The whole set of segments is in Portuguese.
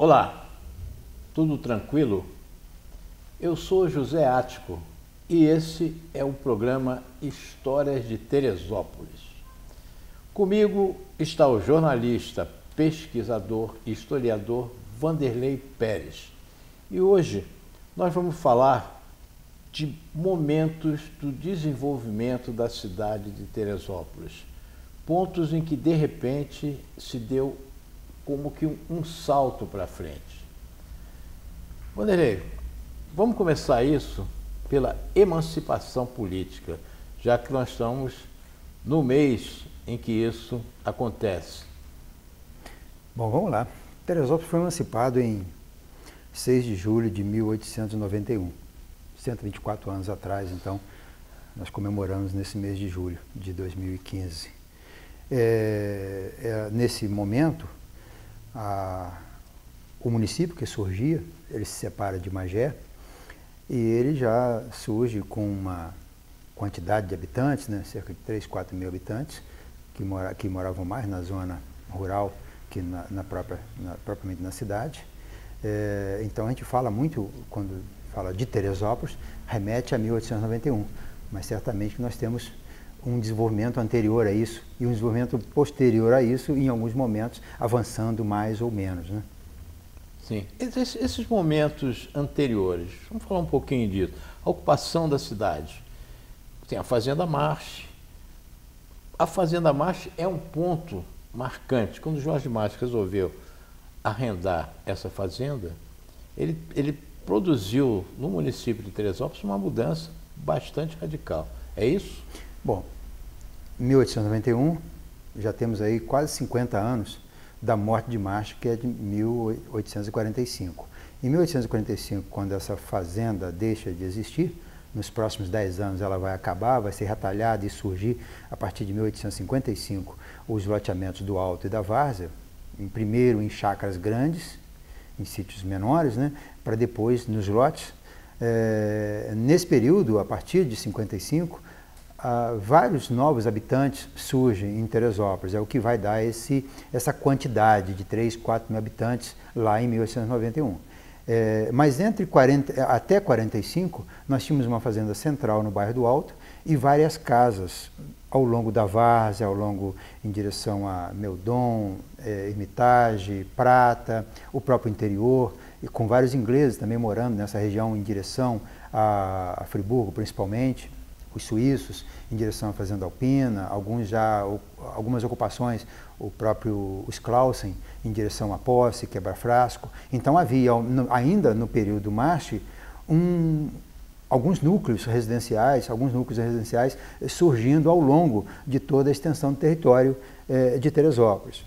Olá, tudo tranquilo? Eu sou José Ático e esse é o programa Histórias de Teresópolis. Comigo está o jornalista, pesquisador e historiador Vanderlei Pérez. E hoje nós vamos falar de momentos do desenvolvimento da cidade de Teresópolis. Pontos em que, de repente, se deu como que um salto para frente. Vanderlei, vamos começar isso pela emancipação política, já que nós estamos no mês em que isso acontece. Bom, vamos lá. Teresópolis foi emancipado em 6 de julho de 1891, 124 anos atrás, então, nós comemoramos nesse mês de julho de 2015. Nesse momento, o município que surgia, ele se separa de Magé e ele já surge com uma quantidade de habitantes, né, cerca de 3, 4 mil habitantes, que moravam mais na zona rural que propriamente na cidade. Então a gente fala muito, quando fala de Teresópolis, remete a 1891, mas certamente que nós temos um desenvolvimento anterior a isso e um desenvolvimento posterior a isso, em alguns momentos avançando mais ou menos, né? Sim. Esses momentos anteriores, vamos falar um pouquinho disso. A ocupação da cidade. Tem a Fazenda Marche. A Fazenda Marche é um ponto marcante. Quando Jorge Marche resolveu arrendar essa fazenda, ele produziu no município de Teresópolis uma mudança bastante radical. É isso? Bom, em 1891, já temos aí quase 50 anos da morte de Marche, que é de 1845. Em 1845, quando essa fazenda deixa de existir, nos próximos 10 anos ela vai acabar, vai ser retalhada e surgir, a partir de 1855, os loteamentos do Alto e da Várzea, primeiro em chácaras grandes, em sítios menores, né, para depois nos lotes. Nesse período, a partir de 55, vários novos habitantes surgem em Teresópolis, é o que vai dar essa quantidade de 3, 4 mil habitantes lá em 1891. Mas até 45, nós tínhamos uma fazenda central no bairro do Alto e várias casas ao longo da Várzea, em direção a Meudon, Hermitage, Prata, o próprio interior, e com vários ingleses também morando nessa região em direção a Friburgo, principalmente, os suíços em direção à Fazenda Alpina, algumas ocupações, o próprio Clausen em direção a Posse, Quebra-Frasco. Então havia, ainda no período Marche, alguns núcleos residenciais surgindo ao longo de toda a extensão do território de Teresópolis,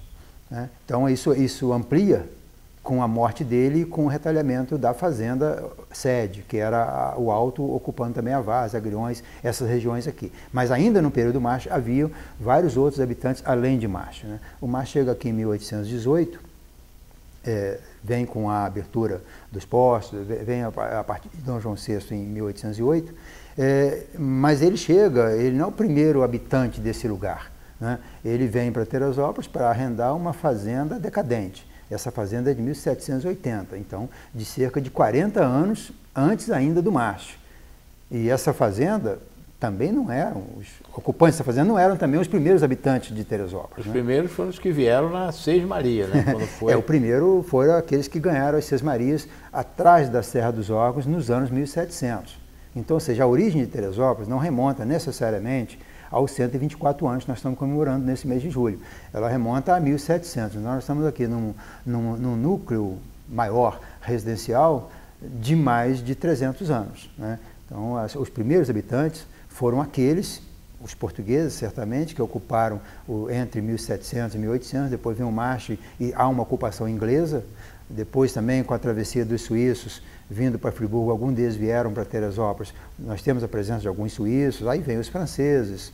né? Então isso amplia com a morte dele e com o retalhamento da fazenda sede, que era o Alto, ocupando também a Várzea, Agriões, essas regiões aqui. Mas ainda no período Marche havia vários outros habitantes além de Marche, né? O Marche chega aqui em 1818, vem com a abertura dos postos, vem a partir de Dom João VI em 1808, mas ele não é o primeiro habitante desse lugar, né? Ele vem para Teresópolis para arrendar uma fazenda decadente. Essa fazenda é de 1780, então de cerca de 40 anos antes ainda do Marche. E essa fazenda também não eram, os ocupantes dessa fazenda não eram também os primeiros habitantes de Teresópolis. Os primeiros foram os que vieram na Seis Maria, né? Quando foi... O primeiro foram aqueles que ganharam as Seis Marias atrás da Serra dos Órgãos nos anos 1700. Então, ou seja, a origem de Teresópolis não remonta necessariamente aos 124 anos que nós estamos comemorando nesse mês de julho. Ela remonta a 1700. Nós estamos aqui num núcleo maior residencial de mais de 300 anos, né? Então, os primeiros habitantes foram aqueles, os portugueses, certamente, que ocuparam entre 1700 e 1800, depois vem o Marche e há uma ocupação inglesa, depois também com a travessia dos suíços vindo para Friburgo, alguns deles vieram para Teresópolis, nós temos a presença de alguns suíços, aí vem os franceses,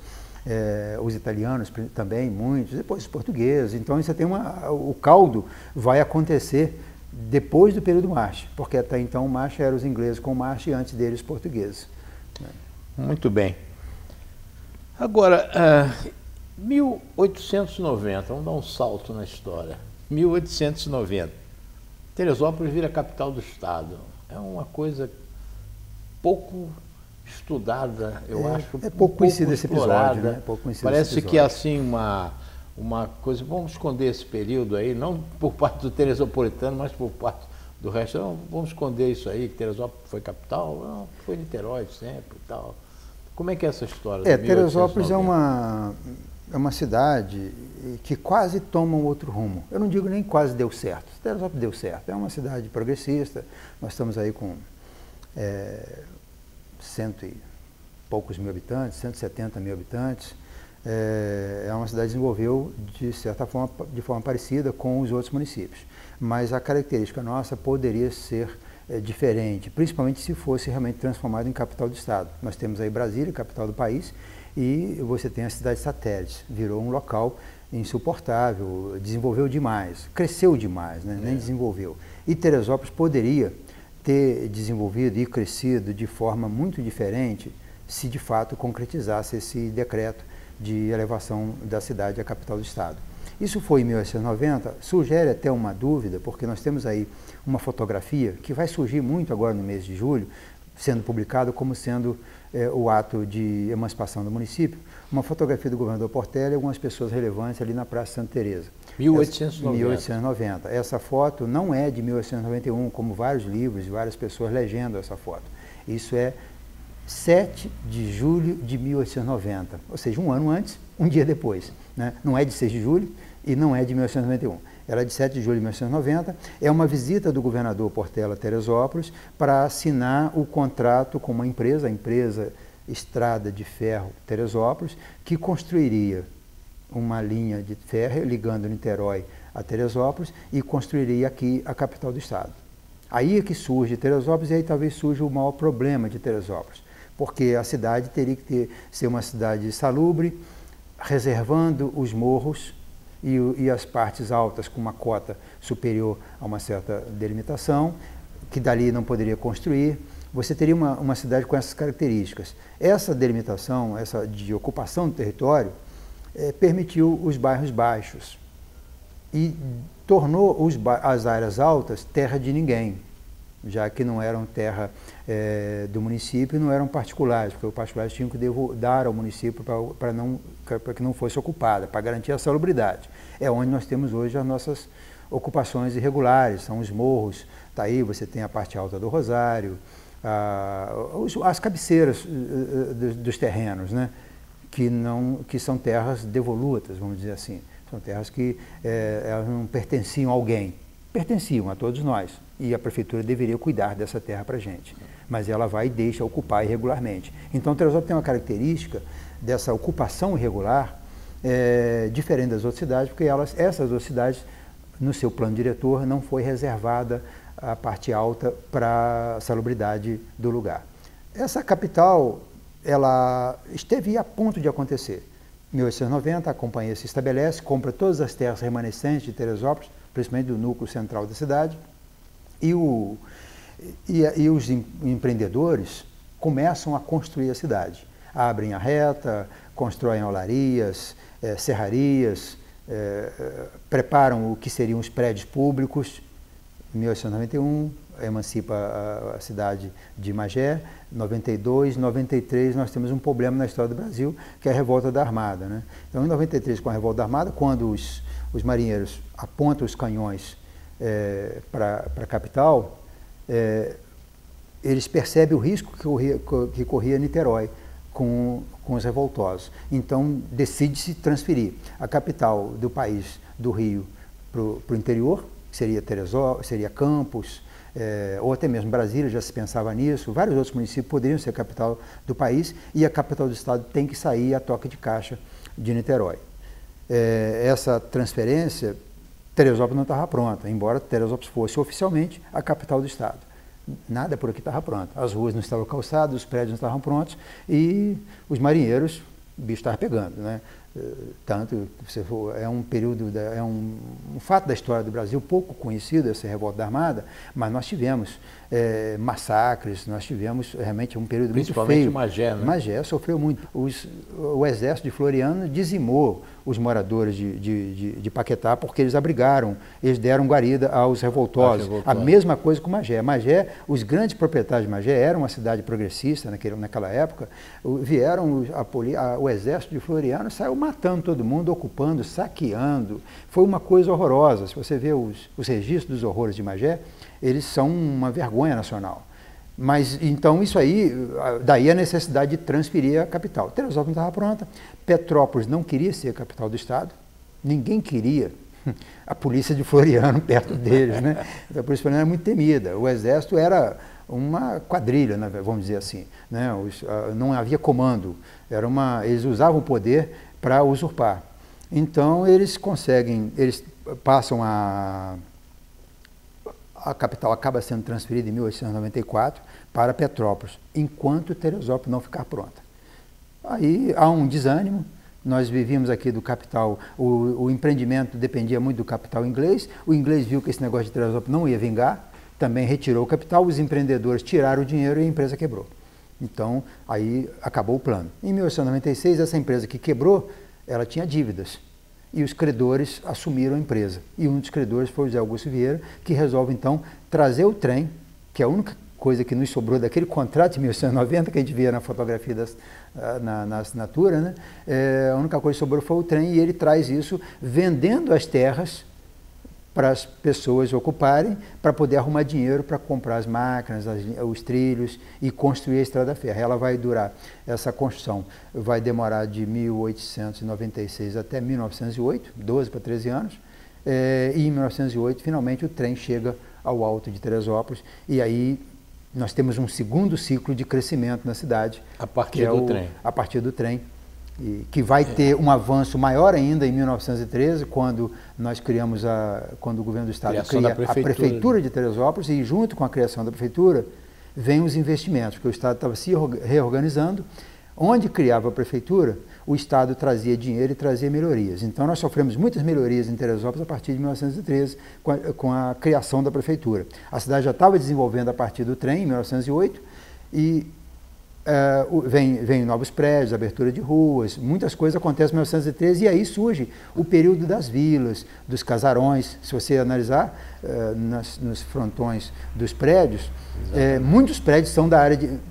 os italianos também, muitos, depois os portugueses. Então você tem o caldo vai acontecer depois do período Marche, porque até então o Marche era os ingleses com o Marche e antes deles os portugueses. Muito bem. Agora, 1890, vamos dar um salto na história. 1890. Teresópolis vira capital do estado. É uma coisa pouco estudada, eu acho. É pouco conhecido esse episódio, né? Parece que é assim uma coisa, vamos esconder esse período aí, não por parte do teresopolitano, mas por parte do resto. Não, vamos esconder isso aí, que Teresópolis foi capital, não, foi Niterói sempre e tal. Como é que é essa história? Teresópolis é uma cidade que quase toma um outro rumo. Eu não digo nem quase deu certo. Teresópolis deu certo. É uma cidade progressista. Nós estamos aí com cento e poucos mil habitantes, 170 mil habitantes. É uma cidade que desenvolveu de certa forma, de forma parecida com os outros municípios. Mas a característica nossa poderia ser diferente, principalmente se fosse realmente transformado em capital do estado. Nós temos aí Brasília, capital do país, e você tem a cidade satélite. Virou um local insuportável, desenvolveu demais, cresceu demais, né? Nem desenvolveu. E Teresópolis poderia ter desenvolvido e crescido de forma muito diferente se de fato concretizasse esse decreto de elevação da cidade à capital do estado. Isso foi em 1890, sugere até uma dúvida, porque nós temos aí uma fotografia que vai surgir muito agora no mês de julho, sendo publicado como sendo o ato de emancipação do município, uma fotografia do governador Portela e algumas pessoas relevantes ali na Praça Santa Teresa. 1890. Essa foto não é de 1891, como vários livros e várias pessoas legendam essa foto. Isso é 7 de julho de 1890, ou seja, um ano antes, um dia depois, né? Não é de 6 de julho e não é de 1891. Ela é de 7 de julho de 1990, é uma visita do governador Portela a Teresópolis para assinar o contrato com uma empresa, a empresa Estrada de Ferro Teresópolis, que construiria uma linha de ferro ligando Niterói a Teresópolis e construiria aqui a capital do estado. Aí é que surge Teresópolis e aí talvez surja o maior problema de Teresópolis, porque a cidade teria que ser uma cidade salubre, reservando os morros e as partes altas com uma cota superior a uma certa delimitação, que dali não poderia construir. Você teria uma cidade com essas características. Essa delimitação, essa de ocupação do território, permitiu os bairros baixos e tornou as áreas altas terra de ninguém, já que não eram terra do município e não eram particulares, porque os particulares tinham que dar ao município para que não fosse ocupada, para garantir a salubridade. É onde nós temos hoje as nossas ocupações irregulares, são os morros, está aí, você tem a parte alta do Rosário, as cabeceiras dos terrenos, né? Que são terras devolutas, vamos dizer assim. São terras que elas não pertenciam a alguém, pertenciam a todos nós. E a prefeitura deveria cuidar dessa terra para a gente. Mas ela vai e deixa ocupar irregularmente. Então, Teresópolis tem uma característica dessa ocupação irregular diferente das outras cidades, porque essas outras cidades, no seu plano diretor, não foi reservada a parte alta para a salubridade do lugar. Essa capital, ela esteve a ponto de acontecer. Em 1890, a companhia se estabelece, compra todas as terras remanescentes de Teresópolis, principalmente do núcleo central da cidade, e os empreendedores começam a construir a cidade. Abrem a reta, constroem olarias, serrarias, preparam o que seriam os prédios públicos. Em 1891, emancipa a cidade de Magé. 92, 93, nós temos um problema na história do Brasil, que é a revolta da Armada, né? Então, em 93, com a revolta da Armada, quando os marinheiros apontam os canhões para a capital, eles percebem o risco que corria Niterói com os revoltosos. Então, decide-se transferir a capital do país, do Rio, para o interior, que seria Teresópolis, seria Campos, ou até mesmo Brasília, já se pensava nisso. Vários outros municípios poderiam ser a capital do país e a capital do estado tem que sair a toque de caixa de Niterói. Essa transferência, Teresópolis não estava pronta, embora Teresópolis fosse oficialmente a capital do estado. Nada por aqui estava pronto. As ruas não estavam calçadas, os prédios não estavam prontos e os marinheiros, o bicho estava pegando, né? Tanto, é um período, um fato da história do Brasil pouco conhecido, essa revolta da Armada, mas nós tivemos massacres, nós tivemos realmente um período muito feio. Principalmente Magé, né? Magé sofreu muito. O exército de Floriano dizimou os moradores de Paquetá porque eles abrigaram, eles deram guarida aos revoltosos. A mesma coisa com Magé. Magé, os grandes proprietários de Magé, era uma cidade progressista naquela época, vieram, o exército de Floriano saiu matando todo mundo, ocupando, saqueando. Foi uma coisa horrorosa. Se você vê os registros dos horrores de Magé, eles são uma vergonha nacional. Mas, então, isso aí, daí a necessidade de transferir a capital. Teresópolis não estava pronta, Petrópolis não queria ser a capital do estado, ninguém queria a polícia de Floriano perto deles, né? A polícia de Floriano era muito temida, o exército era uma quadrilha, né, vamos dizer assim, né? Não havia comando, eles usavam o poder para usurpar. Então, eles passam a capital acaba sendo transferida em 1894 para Petrópolis, enquanto Teresópolis não ficar pronta. Aí há um desânimo, nós vivíamos aqui do capital, o empreendimento dependia muito do capital inglês, o inglês viu que esse negócio de Teresópolis não ia vingar, também retirou o capital, os empreendedores tiraram o dinheiro e a empresa quebrou. Então, aí acabou o plano. Em 1896, essa empresa que quebrou, ela tinha dívidas. E os credores assumiram a empresa. E um dos credores foi o José Augusto Vieira, que resolve, então, trazer o trem, que é a única coisa que nos sobrou daquele contrato de 1890, que a gente via na fotografia na assinatura, né? A única coisa que sobrou foi o trem, e ele traz isso vendendo as terras para as pessoas ocuparem, para poder arrumar dinheiro para comprar as máquinas, os trilhos e construir a estrada ferro. Ela vai durar, essa construção vai demorar de 1896 até 1908, 12 para 13 anos, e em 1908 finalmente o trem chega ao Alto de Teresópolis, e aí nós temos um segundo ciclo de crescimento na cidade. A partir do trem. A partir do trem. Que vai ter um avanço maior ainda em 1913, quando nós criamos quando o governo do estado cria a prefeitura de Teresópolis, e junto com a criação da prefeitura vem os investimentos, porque o estado estava se reorganizando. Onde criava a prefeitura, o estado trazia dinheiro e trazia melhorias. Então nós sofremos muitas melhorias em Teresópolis a partir de 1913, com a criação da prefeitura. A cidade já estava desenvolvendo a partir do trem, em 1908, e vem novos prédios, abertura de ruas, muitas coisas acontecem em 1913, e aí surge o período das vilas, dos casarões. Se você analisar nos frontões dos prédios, muitos prédios são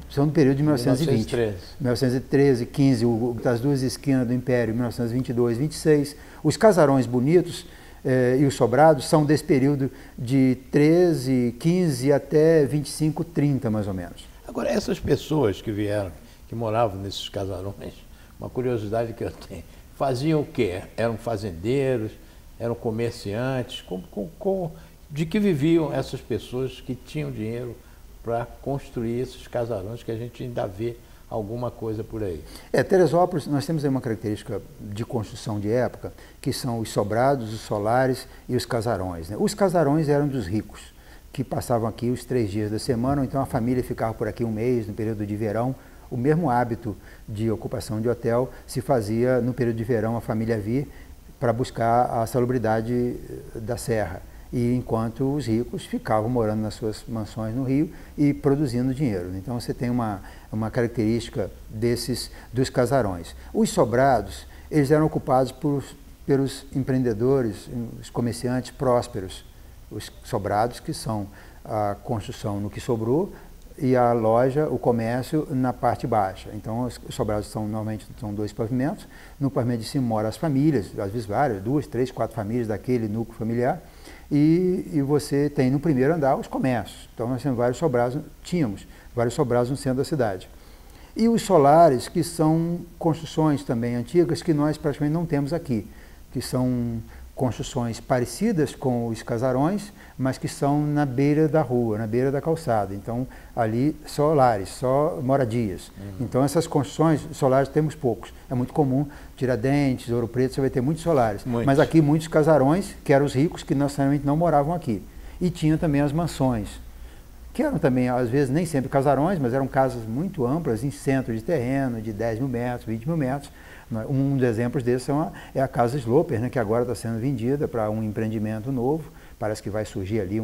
são do período de 1920. 1913, 15, das duas esquinas do Império, 1922, 26. Os casarões bonitos e os sobrados são desse período de 13, 15 até 25, 30 mais ou menos. Agora, essas pessoas que vieram, que moravam nesses casarões, uma curiosidade que eu tenho, faziam o quê? Eram fazendeiros, eram comerciantes? De que viviam essas pessoas que tinham dinheiro para construir esses casarões, que a gente ainda vê alguma coisa por aí? Teresópolis, nós temos aí uma característica de construção de época, que são os sobrados, os solares e os casarões, né? Os casarões eram dos ricos, que passavam aqui os 3 dias da semana, ou então a família ficava por aqui um mês, no período de verão. O mesmo hábito de ocupação de hotel se fazia no período de verão, a família vir para buscar a salubridade da serra, e enquanto os ricos ficavam morando nas suas mansões no Rio e produzindo dinheiro. Então você tem uma característica dos casarões. Os sobrados, eles eram ocupados pelos empreendedores, os comerciantes prósperos. Os sobrados, que são a construção no que sobrou, e a loja, o comércio, na parte baixa. Então, os sobrados normalmente são 2 pavimentos. No pavimento de cima moram as famílias, às vezes várias, 2, 3, 4 famílias daquele núcleo familiar. E você tem no primeiro andar os comércios. Então, nós tínhamos vários sobrados no centro da cidade. E os solares, que são construções também antigas, que nós praticamente não temos aqui, que são construções parecidas com os casarões, mas que são na beira da rua, na beira da calçada. Então, ali, só lares, só moradias. Então, essas construções, solares temos poucos. É muito comum, Tiradentes, Ouro Preto, você vai ter muitos solares. Mas aqui, muitos casarões, que eram os ricos, que necessariamente não moravam aqui. E tinha também as mansões, que eram também, às vezes, nem sempre casarões, mas eram casas muito amplas, em centro de terreno, de 10 mil metros, 20 mil metros. Um dos exemplos desses é a Casa Sloper, né, que agora está sendo vendida para um empreendimento novo. Parece que vai surgir ali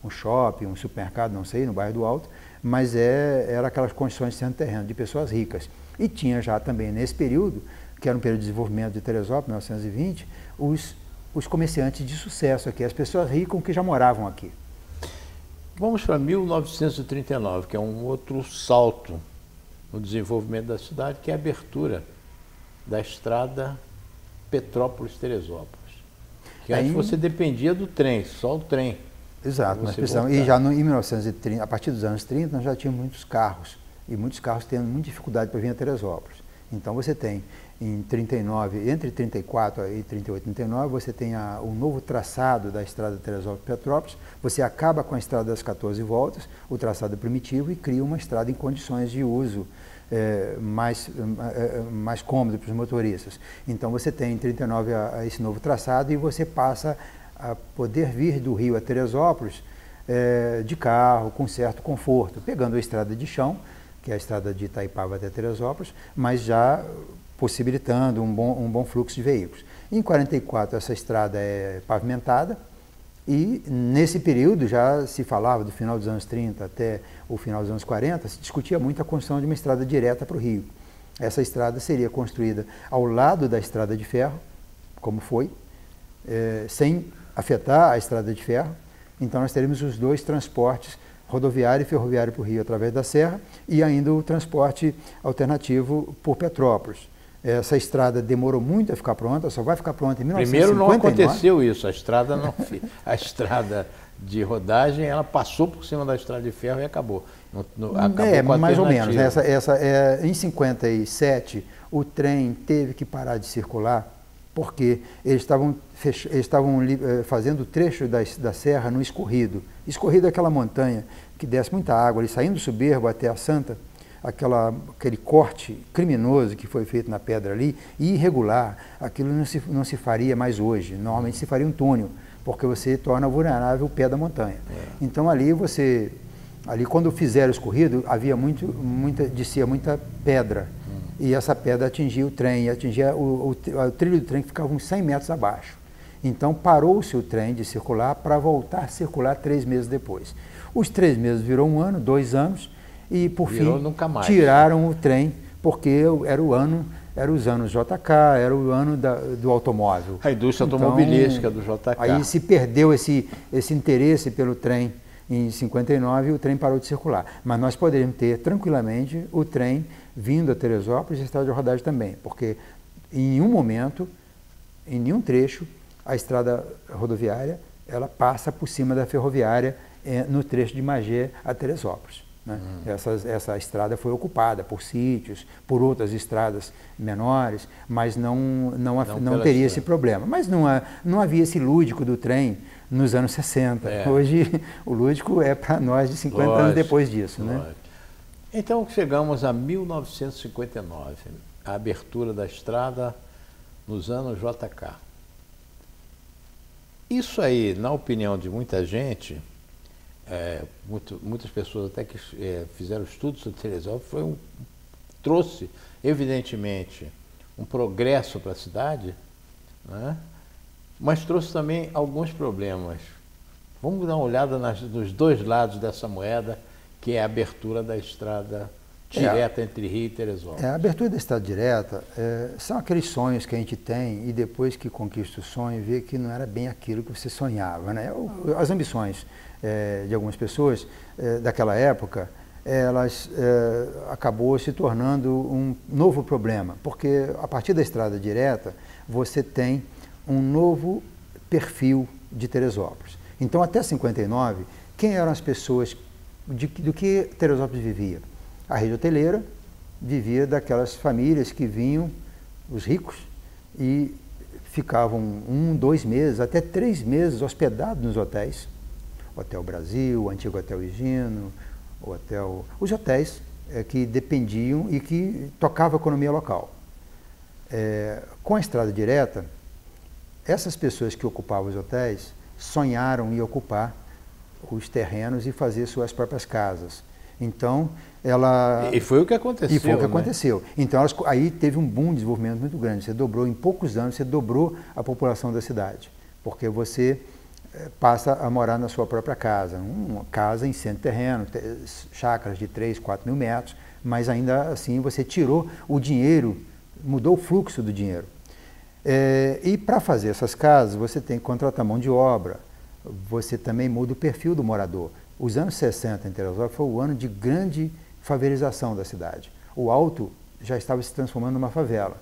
um shopping, um supermercado, não sei, no bairro do Alto, mas era aquelas condições de terreno de pessoas ricas. E tinha já também nesse período, que era um período de desenvolvimento de Teresópolis, 1920, os comerciantes de sucesso aqui, as pessoas ricas que já moravam aqui. Vamos para 1939, que é um outro salto no desenvolvimento da cidade, que é a abertura da estrada Petrópolis-Teresópolis. Que antes você dependia do trem, só o trem. Exato, e já em 1930, a partir dos anos 30, nós já tínhamos muitos carros, e muitos carros tendo muita dificuldade para vir a Teresópolis. Então você tem, em 39, entre 34 e 38, 39, você tem o novo traçado da estrada Teresópolis-Petrópolis, você acaba com a estrada das 14 voltas, o traçado primitivo, e cria uma estrada em condições de uso mais cômodo para os motoristas. Então você tem em 39 esse novo traçado e você passa a poder vir do Rio a Teresópolis de carro, com certo conforto, pegando a estrada de chão, que é a estrada de Itaipava até Teresópolis, mas já possibilitando um bom fluxo de veículos. Em 44 essa estrada é pavimentada e nesse período já se falava do final dos anos 30 até o final dos anos 40, se discutia muito a construção de uma estrada direta para o Rio. Essa estrada seria construída ao lado da estrada de ferro, como foi, sem afetar a estrada de ferro. Então nós teremos os dois transportes, rodoviário e ferroviário para o Rio através da serra e ainda o transporte alternativo por Petrópolis. Essa estrada demorou muito a ficar pronta, só vai ficar pronta em 1959. Primeiro não aconteceu isso, a estrada de rodagem, ela passou por cima da estrada de ferro e acabou. Acabou com a mais ou menos. Né? Em 57, o trem teve que parar de circular porque eles estavam fazendo o trecho da serra no escorrido. Escorrido é aquela montanha que desce muita água, ali, saindo do Soberbo até a Santa, aquele corte criminoso que foi feito na pedra ali, e irregular, aquilo não se faria mais hoje. Normalmente se faria um túnel, porque você torna vulnerável o pé da montanha. Então ali quando fizeram o escorrido, havia descia muita pedra. E essa pedra atingia o trem, atingia o trilho do trem, que ficava uns 100 metros abaixo. Então parou-se o trem de circular para voltar a circular 3 meses depois. Os 3 meses virou 1 ano, 2 anos, e por fim tiraram o trem, porque era os anos JK, era o ano do automóvel. A indústria automobilística do JK. Aí se perdeu esse interesse pelo trem em 59 e o trem parou de circular. Mas nós poderíamos ter tranquilamente o trem vindo a Teresópolis e a estrada de rodagem também, porque em nenhum momento, em nenhum trecho, a estrada rodoviária ela passa por cima da ferroviária no trecho de Magé a Teresópolis. Né? Essa estrada foi ocupada por sítios, por outras estradas menores, mas não teria esse problema. Mas não havia esse lúdico do trem nos anos 60. Hoje o lúdico é para nós de 50 anos depois disso. Né? Então chegamos a 1959, a abertura da estrada nos anos JK. Isso aí, na opinião de muita gente, muitas pessoas até que fizeram estudos sobre Teresópolis, trouxe, evidentemente, um progresso para a cidade, né? Mas trouxe também alguns problemas. Vamos dar uma olhada nos dois lados dessa moeda, que é a abertura da estrada direta entre Rio e Teresópolis. A abertura da estrada direta são aqueles sonhos que a gente tem e depois que conquista o sonho, vê que não era bem aquilo que você sonhava. Né? As ambições de algumas pessoas daquela época, elas acabou se tornando um novo problema, porque a partir da estrada direta você tem um novo perfil de Teresópolis. Então, até 59, quem eram as pessoas do que Teresópolis vivia? A rede hoteleira vivia daquelas famílias que vinham, os ricos, e ficavam 1, 2 meses, até 3 meses hospedados nos hotéis. Hotel Brasil, o antigo Hotel Higino, os hotéis que dependiam e que tocavam a economia local. Com a estrada direta, essas pessoas que ocupavam os hotéis sonharam em ocupar os terrenos e fazer suas próprias casas. Então, E foi o que aconteceu. E foi o que aconteceu. Então, aí teve um boom de desenvolvimento muito grande. Você dobrou, em poucos anos, você dobrou a população da cidade. Porque você passa a morar na sua própria casa, uma casa em centro terreno, chácaras de 3, 4 mil metros, mas ainda assim você tirou o dinheiro, mudou o fluxo do dinheiro. E para fazer essas casas você tem que contratar mão de obra, você também muda o perfil do morador. Os anos 60 em Teresópolis foi o ano de grande favelização da cidade. O Alto já estava se transformando numa favela.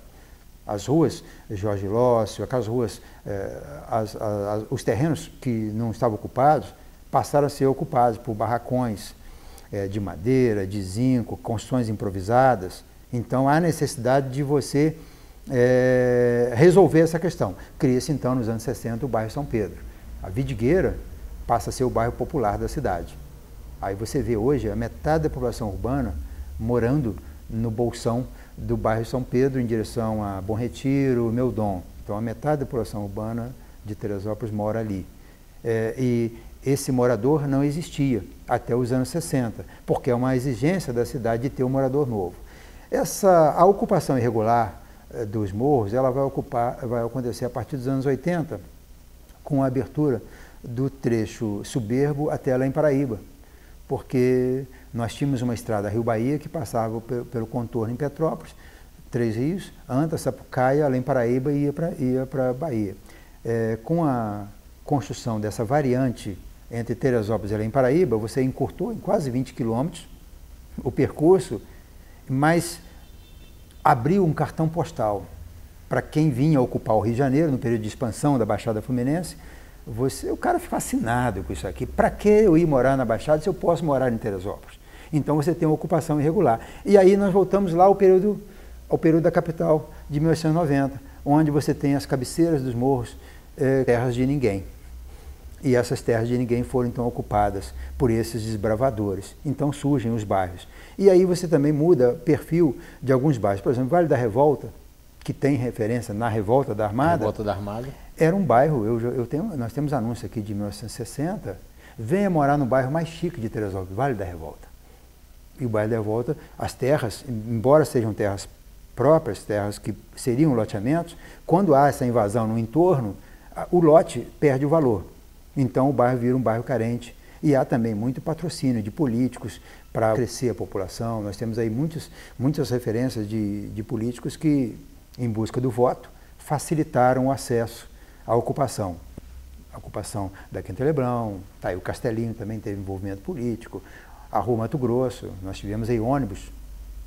As ruas, Jorge Lócio, aquelas ruas, os terrenos que não estavam ocupados, passaram a ser ocupados por barracões de madeira, de zinco, construções improvisadas. Então há necessidade de você resolver essa questão. Cria-se então nos anos 60 o bairro São Pedro. A Vidigueira passa a ser o bairro popular da cidade. Aí você vê hoje a metade da população urbana morando no bolsão do bairro São Pedro, em direção a Bom Retiro, Meudon. Então, a metade da população urbana de Teresópolis mora ali. E esse morador não existia até os anos 60, porque é uma exigência da cidade de ter um morador novo. A ocupação irregular dos morros, ela vai acontecer a partir dos anos 80, com a abertura do trecho Soberbo até Além Paraíba, porque nós tínhamos uma estrada Rio-Bahia que passava pelo contorno em Petrópolis, Três Rios, Anta, Sapucaia, Além Paraíba e ia para Bahia. Com a construção dessa variante entre Teresópolis e Além Paraíba, você encurtou em quase 20 quilômetros o percurso, mas abriu um cartão postal para quem vinha ocupar o Rio de Janeiro no período de expansão da Baixada Fluminense. O cara fica fascinado com isso aqui. Para que eu ir morar na Baixada se eu posso morar em Teresópolis? Então você tem uma ocupação irregular. E aí nós voltamos lá ao período da capital de 1890, onde você tem as cabeceiras dos morros, terras de ninguém. E essas terras de ninguém foram então ocupadas por esses desbravadores. Então surgem os bairros. E aí você também muda perfil de alguns bairros. Por exemplo, Vale da Revolta, que tem referência na Revolta da Armada. Revolta da Armada. Era um bairro, nós temos anúncio aqui de 1960, venha morar no bairro mais chique de Teresópolis, Vale da Revolta. E o Vale da Revolta, as terras, embora sejam terras próprias, terras que seriam loteamentos, quando há essa invasão no entorno, o lote perde o valor. Então o bairro vira um bairro carente. E há também muito patrocínio de políticos para crescer a população. Nós temos aí muitas referências de políticos que, em busca do voto, facilitaram o acesso à ocupação. A ocupação da Quinta Leblão, tá aí o Castelinho também teve envolvimento político, a Rua Mato Grosso, nós tivemos aí ônibus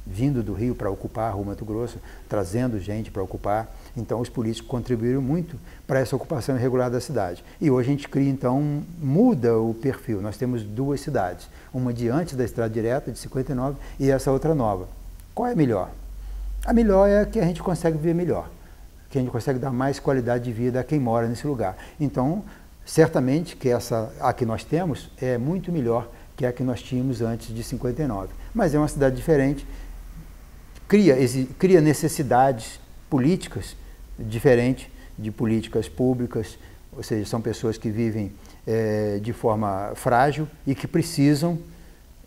vindo do Rio para ocupar a Rua Mato Grosso, trazendo gente para ocupar. Então os políticos contribuíram muito para essa ocupação irregular da cidade. E hoje a gente cria, então, muda o perfil. Nós temos duas cidades, uma de antes da Estrada Direta, de 59, e essa outra nova. Qual é a melhor? A melhor é a que a gente consegue viver melhor, que a gente consegue dar mais qualidade de vida a quem mora nesse lugar. Então, certamente que a que nós temos é muito melhor que a que nós tínhamos antes de 59. Mas é uma cidade diferente, cria necessidades políticas diferentes de políticas públicas, ou seja, são pessoas que vivem de forma frágil e que precisam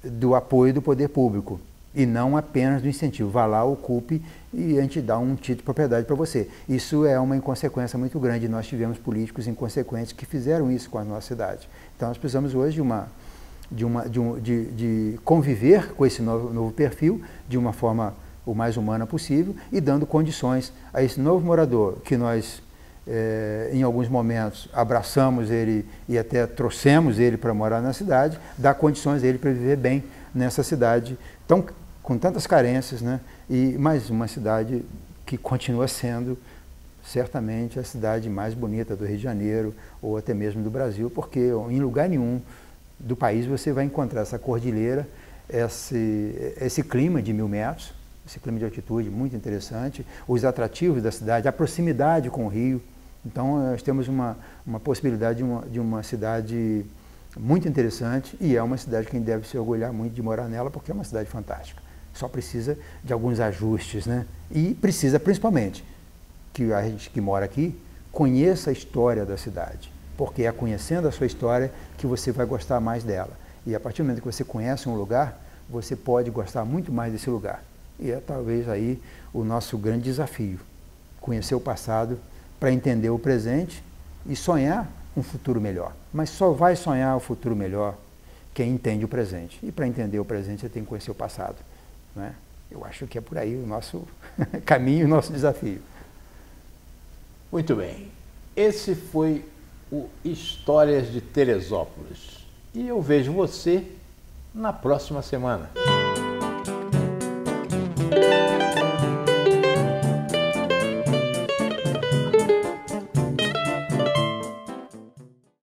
do apoio do poder público, e não apenas do incentivo. Vá lá, ocupe e a gente dá um título de propriedade para você. Isso é uma inconsequência muito grande. Nós tivemos políticos inconsequentes que fizeram isso com a nossa cidade. Então nós precisamos hoje de conviver com esse novo perfil de uma forma o mais humana possível e dando condições a esse novo morador que nós, em alguns momentos, abraçamos ele e até trouxemos ele para morar na cidade, dar condições a ele para viver bem nessa cidade com tantas carências, né? E mais uma cidade que continua sendo certamente a cidade mais bonita do Rio de Janeiro ou até mesmo do Brasil, porque em lugar nenhum do país você vai encontrar essa cordilheira, esse clima de 1000 metros, esse clima de altitude muito interessante, os atrativos da cidade, a proximidade com o rio. Então nós temos uma possibilidade de uma cidade muito interessante, e é uma cidade que a gente deve se orgulhar muito de morar nela, porque é uma cidade fantástica. Só precisa de alguns ajustes, né? E precisa principalmente que a gente que mora aqui conheça a história da cidade, porque é conhecendo a sua história que você vai gostar mais dela. E a partir do momento que você conhece um lugar, você pode gostar muito mais desse lugar. E é talvez aí o nosso grande desafio, conhecer o passado para entender o presente e sonhar um futuro melhor. Mas só vai sonhar o futuro melhor quem entende o presente. E para entender o presente, você tem que conhecer o passado. Né? Eu acho que é por aí o nosso caminho, o nosso desafio. Muito bem. Esse foi o Histórias de Teresópolis. E eu vejo você na próxima semana.